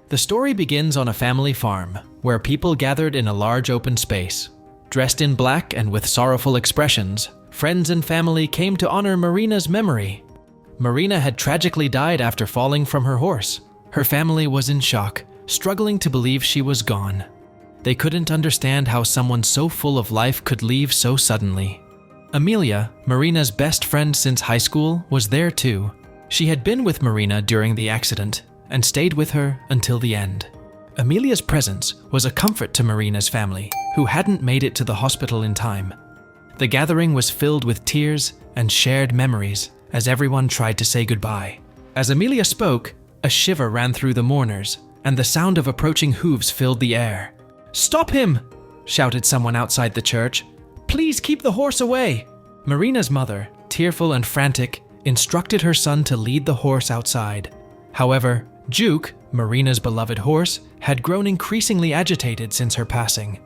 The story begins on a family farm, where people gathered in a large open space. Dressed in black and with sorrowful expressions, friends and family came to honor Marina's memory. Marina had tragically died after falling from her horse. Her family was in shock, struggling to believe she was gone. They couldn't understand how someone so full of life could leave so suddenly. Amelia, Marina's best friend since high school, was there too. She had been with Marina during the accident and stayed with her until the end. Amelia's presence was a comfort to Marina's family, who hadn't made it to the hospital in time. The gathering was filled with tears and shared memories as everyone tried to say goodbye. As Amelia spoke, a shiver ran through the mourners, and the sound of approaching hooves filled the air. "Stop him!" shouted someone outside the church. "Please keep the horse away!" Marina's mother, tearful and frantic, instructed her son to lead the horse outside. However, Juke, Marina's beloved horse, had grown increasingly agitated since her passing.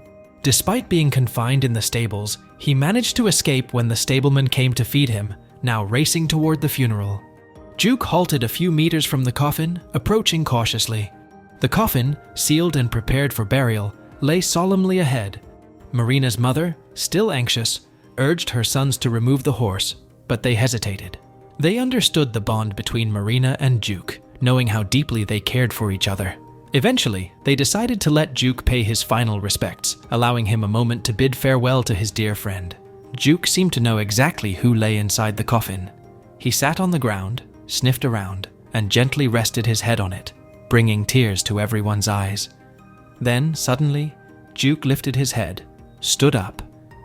Despite being confined in the stables, he managed to escape when the stableman came to feed him, now racing toward the funeral. Juke halted a few meters from the coffin, approaching cautiously. The coffin, sealed and prepared for burial, lay solemnly ahead. Marina's mother, still anxious, urged her sons to remove the horse, but they hesitated. They understood the bond between Marina and Juke, knowing how deeply they cared for each other. Eventually, they decided to let Juke pay his final respects, allowing him a moment to bid farewell to his dear friend. Juke seemed to know exactly who lay inside the coffin. He sat on the ground, sniffed around, and gently rested his head on it, bringing tears to everyone's eyes. Then, suddenly, Juke lifted his head, stood up,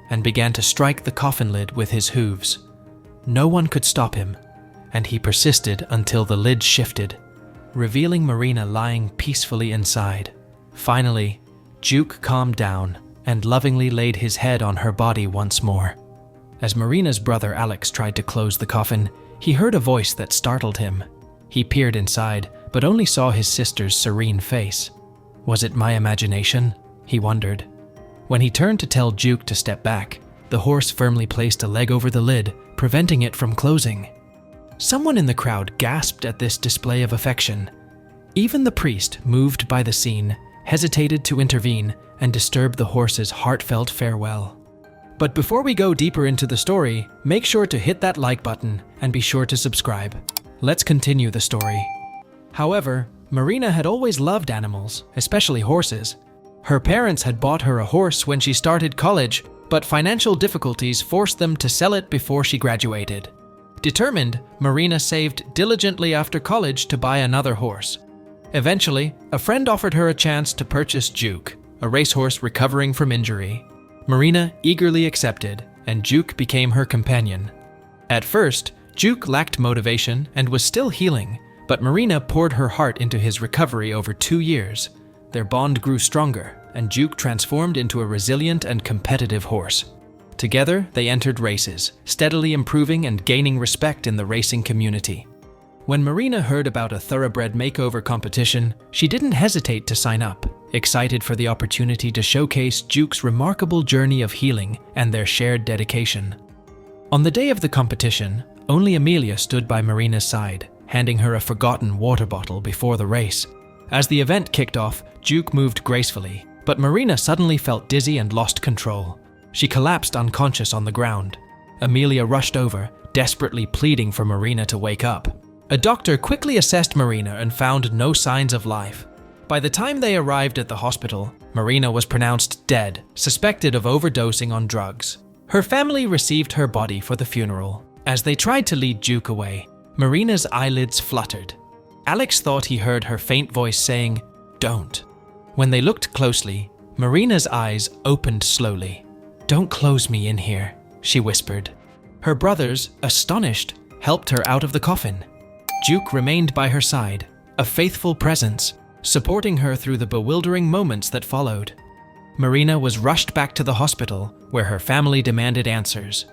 and began to strike the coffin lid with his hooves. No one could stop him, and he persisted until the lid shifted, revealing Marina lying peacefully inside. Finally, Juke calmed down and lovingly laid his head on her body once more. As Marina's brother Alex tried to close the coffin, he heard a voice that startled him. He peered inside, but only saw his sister's serene face. Was it my imagination? He wondered. When he turned to tell Juke to step back, the horse firmly placed a leg over the lid, preventing it from closing. Someone in the crowd gasped at this display of affection. Even the priest, moved by the scene, hesitated to intervene and disturb the horse's heartfelt farewell. But before we go deeper into the story, make sure to hit that like button and be sure to subscribe. Let's continue the story. However, Marina had always loved animals, especially horses. Her parents had bought her a horse when she started college, but financial difficulties forced them to sell it before she graduated. Determined, Marina saved diligently after college to buy another horse. Eventually, a friend offered her a chance to purchase Juke, a racehorse recovering from injury. Marina eagerly accepted, and Juke became her companion. At first, Juke lacked motivation and was still healing, but Marina poured her heart into his recovery over 2 years. Their bond grew stronger, and Juke transformed into a resilient and competitive horse. Together, they entered races, steadily improving and gaining respect in the racing community. When Marina heard about a thoroughbred makeover competition, she didn't hesitate to sign up, excited for the opportunity to showcase Juke's remarkable journey of healing and their shared dedication. On the day of the competition, only Amelia stood by Marina's side, handing her a forgotten water bottle before the race. As the event kicked off, Juke moved gracefully, but Marina suddenly felt dizzy and lost control. She collapsed unconscious on the ground. Amelia rushed over, desperately pleading for Marina to wake up. A doctor quickly assessed Marina and found no signs of life. By the time they arrived at the hospital, Marina was pronounced dead, suspected of overdosing on drugs. Her family received her body for the funeral. As they tried to lead Juke away, Marina's eyelids fluttered. Alex thought he heard her faint voice saying, "Don't." When they looked closely, Marina's eyes opened slowly. "Don't close me in here," she whispered. Her brothers, astonished, helped her out of the coffin. Juke remained by her side, a faithful presence, supporting her through the bewildering moments that followed. Marina was rushed back to the hospital, where her family demanded answers.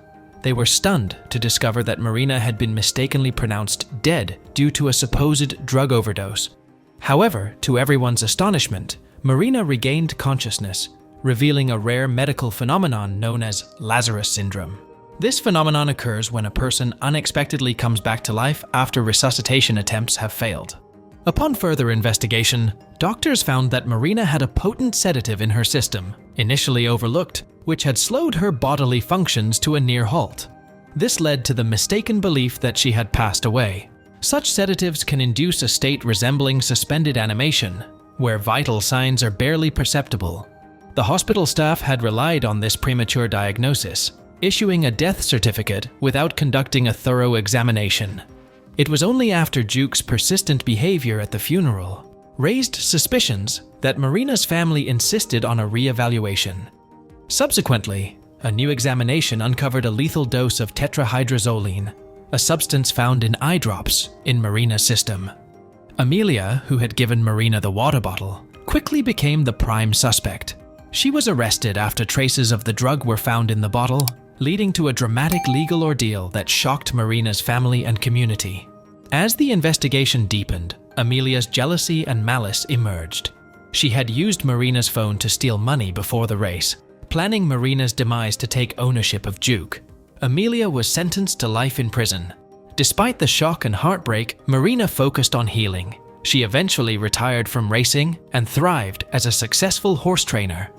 They were stunned to discover that Marina had been mistakenly pronounced dead due to a supposed drug overdose. However, to everyone's astonishment, Marina regained consciousness, revealing a rare medical phenomenon known as Lazarus syndrome. This phenomenon occurs when a person unexpectedly comes back to life after resuscitation attempts have failed. Upon further investigation, doctors found that Marina had a potent sedative in her system, initially overlooked, which had slowed her bodily functions to a near halt. This led to the mistaken belief that she had passed away. Such sedatives can induce a state resembling suspended animation, where vital signs are barely perceptible. The hospital staff had relied on this premature diagnosis, issuing a death certificate without conducting a thorough examination. It was only after Juke's persistent behavior at the funeral raised suspicions that Marina's family insisted on a re-evaluation. Subsequently, a new examination uncovered a lethal dose of tetrahydrozoline, a substance found in eye drops in Marina's system. Amelia, who had given Marina the water bottle, quickly became the prime suspect. She was arrested after traces of the drug were found in the bottle, leading to a dramatic legal ordeal that shocked Marina's family and community. As the investigation deepened, Amelia's jealousy and malice emerged. She had used Marina's phone to steal money before the race, planning Marina's demise to take ownership of Juke. Amelia was sentenced to life in prison. Despite the shock and heartbreak, Marina focused on healing. She eventually retired from racing and thrived as a successful horse trainer.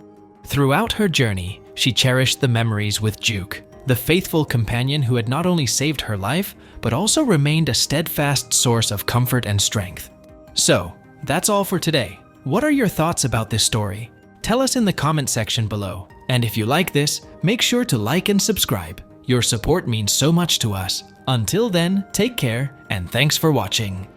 Throughout her journey, she cherished the memories with Juke, the faithful companion who had not only saved her life, but also remained a steadfast source of comfort and strength. So, that's all for today. What are your thoughts about this story? Tell us in the comment section below. And if you like this, make sure to like and subscribe. Your support means so much to us. Until then, take care, and thanks for watching.